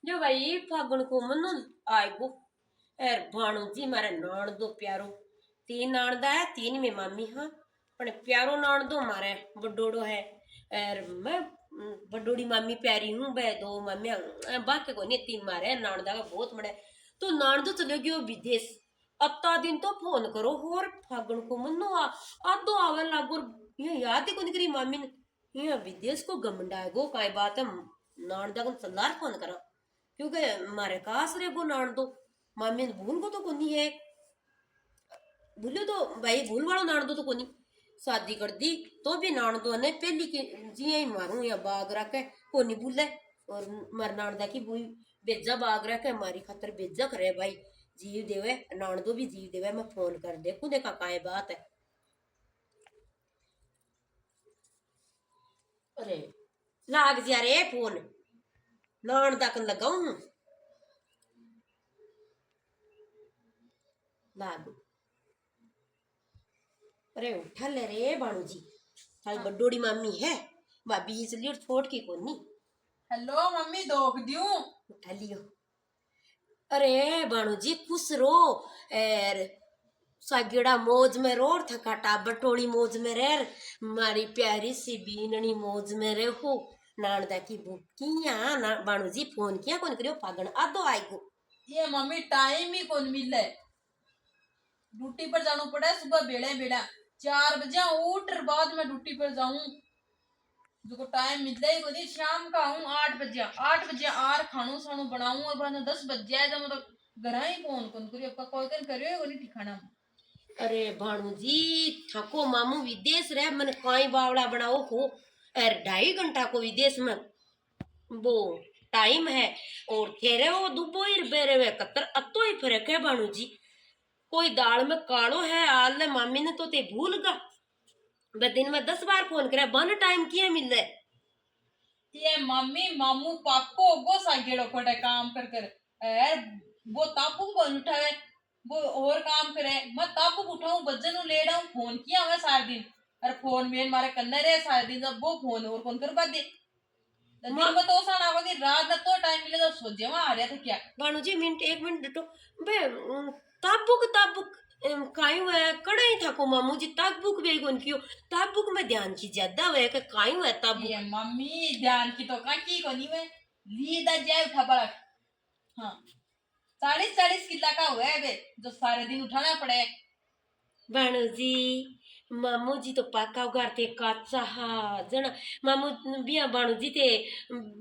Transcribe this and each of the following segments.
जो भाई फागुन को मन आएगो एर भाणु जी मारे नान दो प्यारो तीन नान दा है तीन में मामी हाँ पण प्यारो नान दो मारे बडोड़ो है एर मैं बडोड़ी मामी प्यारी हूँ बे दो मामी बाकी को नहीं तीन मारे नान दा का बहुत बड़े तो नान दो चले गयो विदेश अत्ता दिन तो फोन करो और फागुन को मनो आदो आवे लागो ये याद ही को नहीं करी मामी ने ये विदेश को गमंडा गो काई बात है नान दा को सलार फोन करा क्योंकि मारे कास रे गो नान दो मामी ने भूल को तो कोनी है भूलो तो भाई भूल वालों नान दो तो कोनी शादी कर दी तो भी नान दो ने पहली के जिया ही मारू या बाग रखे कोनी भूले और मर नान दा की बुई बेजा बाग रखे मारी खातर बेजा करे भाई जीव देवे नान दो भी जीव देवे मैं फोन कर देखू देखा काय बात है अरे लाग जा रे फोन नान दा कन लगाऊं लाग अरे उठा ले रे बाणू जी थारी बड्डोड़ी मामी है भाभी इसलिए छोड़ की कोनी हेलो मम्मी दोख दियो उठा लियो अरे बाणू जी खुश रो एर सागेड़ा मौज में रो और थका टाबर टोड़ी मौज में रह मारी प्यारी सी बीननी मौज में रहो नानदा की बुकिया ना बाणू जी फोन किया कौन करियो पागण आदो आएगो ये मम्मी टाइम ही कौन मिले ड्यूटी पर जाना पड़ा है सुबह बेड़ा बेड़ा 4 बजे उठ बाद में ड्यूटी पर जाऊं जो टाइम मिलता ही कोई शाम का हूँ 8 बजे आर खानू सानू बनाऊं और बाद 10 बज जाए तो मतलब घर ही फोन कौन करियो आपका कोई कन करियो कोनी ठिकाना अरे भाणू जी थको मामू विदेश रह मन काई बावड़ा बनाओ हो अरे 2.5 घंटा को विदेश में वो टाइम है और तेरे वो दुबो ही बेरे वे कतर अतो ही फर्क है भाणू जी कोई दाल में कालो है आल मामी ने तो ते भूल गा वे दिन में 10 बार फोन करे बन टाइम किया मिले ये मम्मी मामू पापो वो सागेड़ो पड़े काम कर कर ए वो तापू को उठावे वो और काम करे मैं तापू उठाऊं बज्जन ले डाऊं फोन किया हुआ सारा दिन अरे फोन में मारे कन्ने रे सारा दिन जब वो फोन और फोन कर दे दिन में तो साना आवादी रात ना तो टाइम मिले तो सोचे वहां आ रहा था क्या बाणू जी मिनट एक मिनट डटो बे ताबुक ताबुक काई हुआ कड़े ही था को मामू जी ताबुक भी कौन कियो ताबुक में ध्यान की ज्यादा हुआ कि काई हुआ ताबुक ये मम्मी ध्यान की तो का की कोनी में लीदा जाए उठा पड़ा हाँ 40 किला का हुआ है बे जो सारे दिन उठाना पड़े बाणू जी मामू जी तो पाका उगारते काचा हा जना मामू बिया बाणू जी ते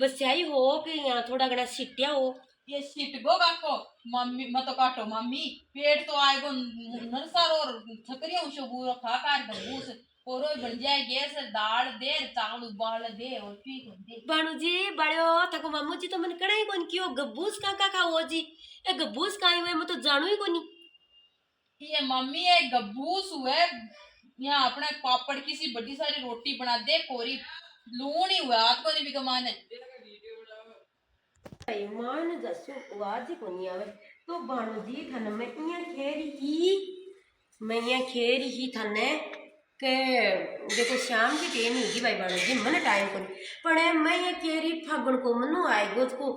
बस्याई हो कि यहाँ थोड़ा घना सिटिया हो ये शिट गो काको मम्मी मत तो काटो मम्मी पेट तो आएगो नरसार और छकरिया उशो पूरा खा कार गबूस और बन जाए गैस दाल दे चावल उबाल दे और पी को दे बाणू जी बड़ो थको मामू जी तो मन कड़ाई कौन कियो गब्बूस का खाओ जी ए गब्बूस काई हुए मैं तो जानू ही कोनी ये मम्मी एक गबूस हुए यहाँ अपने पापड़ की सी बड़ी सारी रोटी बना दे कोरी लून ही हुआ आपको नहीं भी कमाने मान जसो आवाज ही कोनी आवे तो बाणू जी थन मैं इया खेरी ही थने के देखो शाम की टाइम ही भाई बाणू जी मन टाइम कोनी पण मैं ये केरी फागण को मनो आएगो को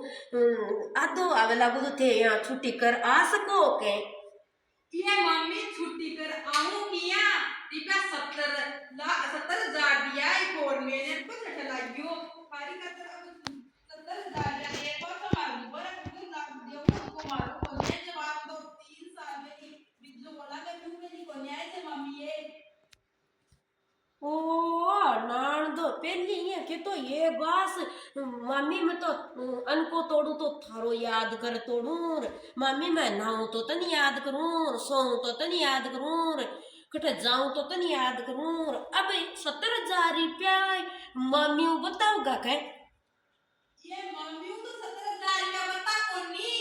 आधो आवे लागो तो थे यहाँ छुट्टी कर आ सको के ये मम्मी छुट्टी कर आऊं किया टिपा 70,000 दिया है कोर मैंने कुछ लागियो खाली का तरह 70,000 दिया ये पर तो मारू पर कुछ लाग दियो को मारू को ने जवाब दो 3 साल में ही बिजलो बोला के क्यों नहीं को न्याय से मम्मी ये ओ नान दो पहली ये के तो ये बास मम्मी मैं तो अनको तोड़ू तो थारो याद कर तोड़ू मम्मी मैं नहाऊं तो तन याद करूं सोऊं तो तन याद करूं कटे जाऊं तो तन याद करूं अब 70,000 रुपया मम्मी बताऊगा क्या ये मम्मी तो 70,000 रुपया बता कोनी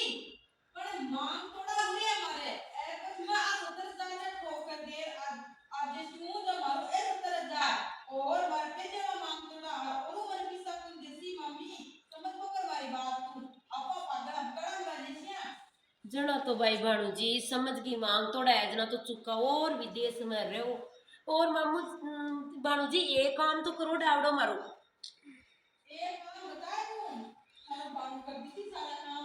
पर मांग थोड़ा हुई हमारे ए कुछ मैं आ 70,000 ने ठोक कर दे आज क्यों तो मारो ए 70,000 और बार पे जब मांग थोड़ा और वन की सब जैसी मम्मी समझ को करवाई बात तू आपा पागल बड़ा मलेशिया जना तो भाई भाणू जी समझ की मांग थोड़ा है जना तो चुका और विदेश में रहो और मामू भाणू जी ये काम तो करो डावड़ो मारो एक काम बताए तू सारा काम कर दी थी सारा काम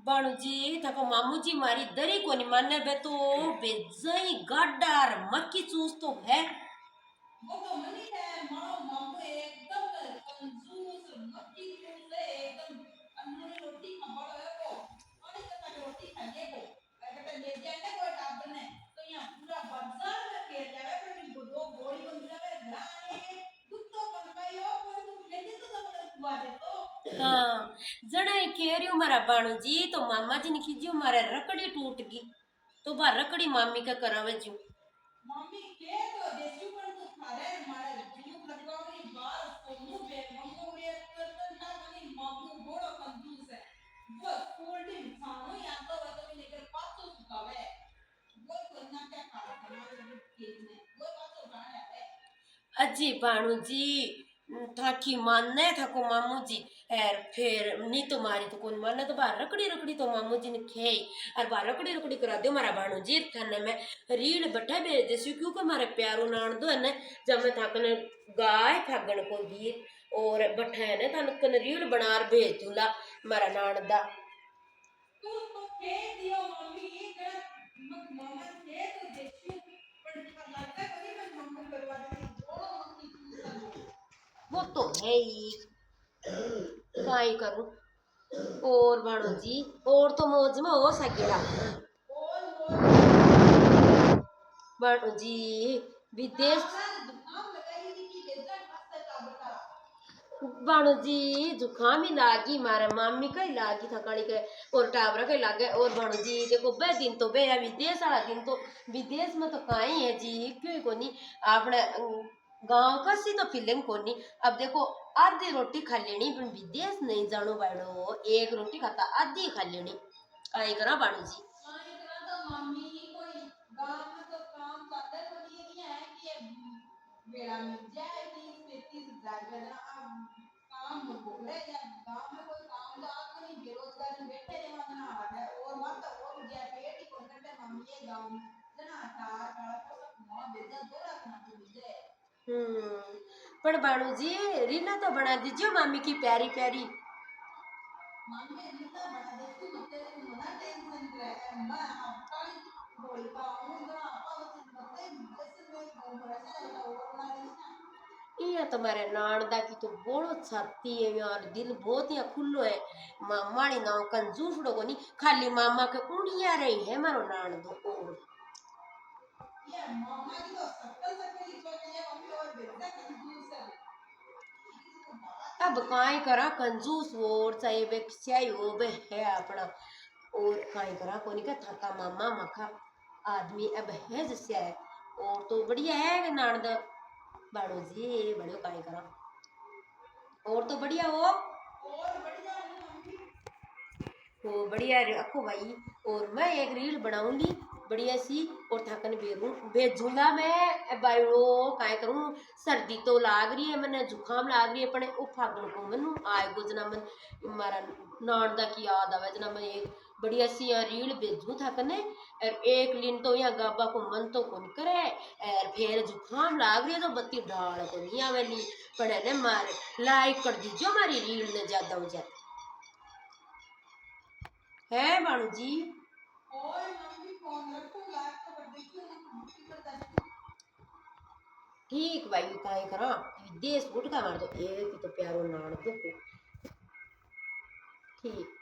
बाणू जी थको मामू जी मारी दरी कोनी माने बे तो बेजई गड्डार मक्की चूस तो है। वो तो मनी है मारो मामू एकदम कंजूस मक्खी चूस है एकदम अन्नूरी रोटी का बड़ा है वो और इतना तक रोटी खाने को अगर ले जाए कोई टाप ने तो यहाँ पूरा बाजार में फेर जावे पर दो गोली बन जावे घाने कुत्तो बन पायो कोई तुम लेते तो मतलब हुआ दे तो हाँ जड़ा केरियो मारा बाणू जी तो मामा जी ने खींचियो मारे रकड़ी टूट गई तो बा रकड़ी मामी का करावे जू। मम्मी के तो देसी पर तो खारे मारे जीव खटवावरी बाल सोनू बे मम्मू बे करतन ना बनी मम्मू बड़ो कंजूस है वो कोल्ड खानो या तो वे तो लेकर पासो सुकावे वो तो ना क्या खा हमारे खेत में वो पासो खाने है अजी बाणू जी थाकी मानने थको मामू जी एर फिर नी तो मारी तो कौन मानने तो बार रकड़ी रकड़ी तो मामू जी ने खेई और बार रकड़ी रकड़ी करा दो मारा बाणू जी थाने में रील बट्ठा भेज दे क्योंकि मारे प्यारो नान दो है ना जब मैं थाकने गाय फागण को गीत और बट्ठा है ना थाने कने रील बनार भेज दूला मारा नान दा। तो खेत दियो मम्मी कर मामा थे तो देसी पर लगता कभी मैं मम्मी करवा देती बड़ो मम्मी चूसा वो तो है ही काई करूं। और बाणू जी और तो मौज में हो सकेला और और बाणू जी विदेश दुकान लगाई थी कि जैसा मस्त का बता बाणू जी जुकाम ही लागी मारे मामी का ही लागी थकाड़ी के और टावरा का ही लागे और बाणू जी देखो बे दिन तो बे विदेश वाला दिन तो विदेश में तो काई है जी क्यों कोनी आपने गांव का सी तो फीलिंग कोनी। अब देखो आधी रोटी खा लेनी पर विदेश नहीं जानो बाड़ो एक रोटी खाता आधी खा लेनी काई करा बाणू जी। हाँ इतना तो मम्मी कोई गांव में तो काम करते तो नहीं है कि ये बेड़ा मिल जाए 30-35 हजार का काम बोले या गांव में कोई काम तो आपको नहीं बेरोजगार बैठे रहना ना है और मत और जाए पेट ही कौन करते मम्मी ये गांव में जना तार काला को सब मोह बेजा दो रखना तो मुझे पर बाणू जी रीना तो बना दीजिए मामी की प्यारी प्यारी। मम्मी रीता बना देती मतलब मना टेंशन रहे मैं आपका बोल पाऊं ना आपा मतलब जैसे मैं घूम रहा था और ना ये तुम्हारे नानदा की तो बोलो छाती है यार दिल बहुत ही खुल्लो है मामा नी नाव कंजूस को नहीं खाली मामा के उड़िया रही है मारो नानदो और ये मामा की तो सकल सकल ही चल रही है मम्मी और बेटा कंजूस है अब काई करा कंजूस और चाहे बे चाहे वो बे है अपना और काई करा कोनी का थका मामा मखा आदमी अब है जैसे है और तो बढ़िया है नानदा बाड़ो जी बड़ो काई करा और तो बढ़िया हो और बढ़िया है मम्मी तो बढ़िया रखो भाई। और मैं एक रील बनाऊंगी बढ़िया सी और थकन भेजूंगा मैं भाई वो काय करूं सर्दी तो लाग रही है मैंने जुकाम लाग रही है पर वो फागण को मनु आएगो जना मन मारा नान दा की याद आवे जना मैं एक बढ़िया सी रील भेजू थकने और एक दिन तो यहाँ गाबा को मन तो कौन करे और फिर जुकाम लाग रही है तो बत्ती डाल को नहीं आवेली पर ने मार लाइक कर दीजिए हमारी रील ने ज्यादा हो जाए है बाणू जी। और मम्मी फोन रखो लाइक तो कर देखियो ना मम्मी कर दे ठीक भाई काई करा विदेश उठ का मार दो एक ही तो प्यारो नान दो ठीक